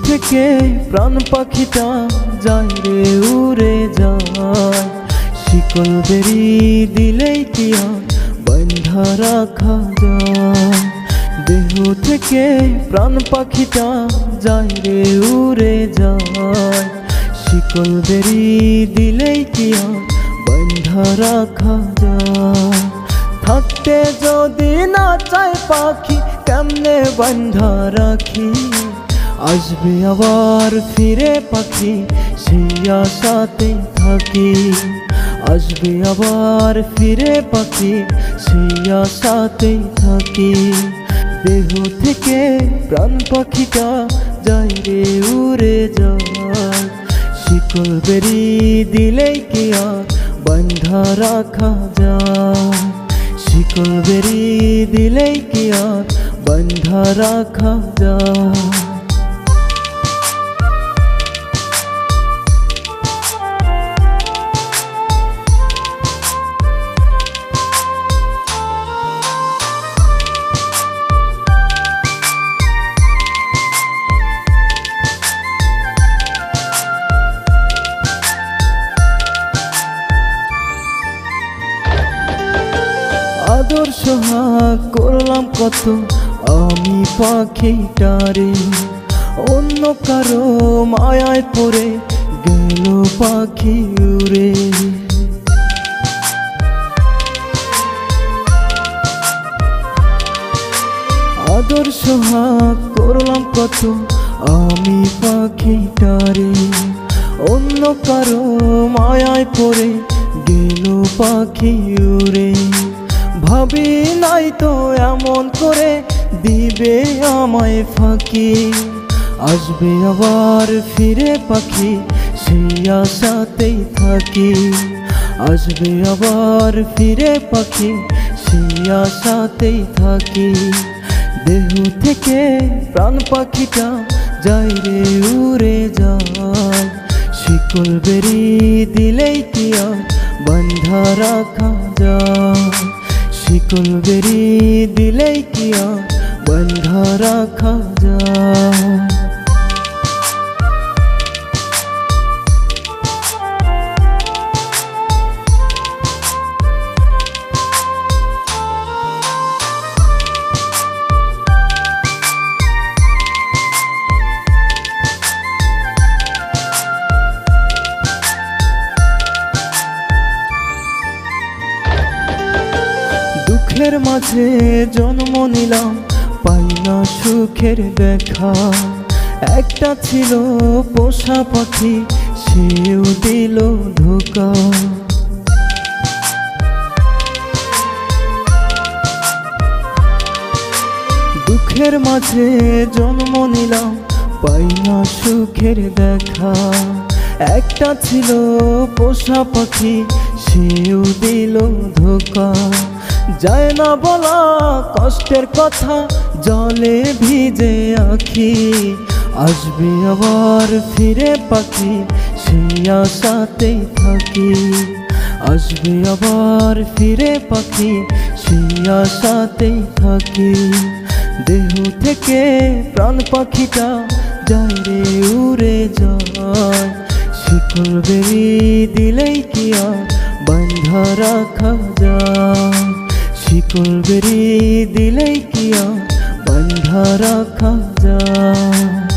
থেকে প্রাণ পাখিটা যায় রে উড়ে যায়, শিকল বেরি দিলেই কি আর বাঁধা রাখা যায়। দেহ থেকে প্রাণ পাখিটা যায় রে উড়ে যায়, শিকল বেরি দিলেই কি আর বাঁধা রাখা যায়। থাকতে যদি না চায় পাখি কেমনে বাঁধা রাখি, আসবে আবার ফিরে পাখি সেই আশাতে থাকি। আসবে আবার ফিরে পাখি সেই আশাতে থাকি। দেহ থেকে প্রাণ পাখিটা যায় রে উড়ে যায়, শিকল বেরি দিলেই কি আর বাঁধা রাখা যায়। শিকল বেরি দিলেই কি আর বাঁধা রাখা যায়। আদর সোহাগ করলাম কত আমি পাখিটারে, অন্য কারো মায়ায় পড়ে গেল পাখি উড়ে। আদর সোহাগ করলাম কত আমি পাখিটারে, অন্য কারো মায়ায় পড়ে গেল পাখি উড়ে। ভাবি নাই তো এমন করে দিবে আমায় ফাঁকি, আসবে আবার ফিরে পাখি সেই আশাতেই থাকি। আসবে আবার ফিরে পাখি সেই আশাতেই থাকি। দেহ থেকে প্রাণ পাখিটা যায় রে উড়ে যায়, শিকল বেরি দিলেই কি আর বাঁধা রাখা যায়। শিকল বেরি দিলেই কি আর বাঁধা রাখা যায়। দুঃখের মাঝে জন্ম নিলাম পাই না সুখের দেখা, একটা ছিল পোষা পাখি সেও দিল ধোঁকা। দুঃখের মাঝে জন্ম নিলাম পাই না সুখের দেখা, একটা ছিল পোষা পাখি সেও দিল ধোঁকা। যায় না বলা কষ্টের কথা জলে ভিজে আখি, আসবে আবার ফিরে পাখি সেই আশাতেই থাকি। আসবে আবার ফিরে পাখি সেই আশাতেই থাকি। দেহ থেকে প্রাণ পাখিটা যায় রে উড়ে যায়, শিকল বেরি দিলেই কি আর বাঁধা রাখা যায়। শিকল বেরি দিলেই কি আর বাঁধা রাখা যায়।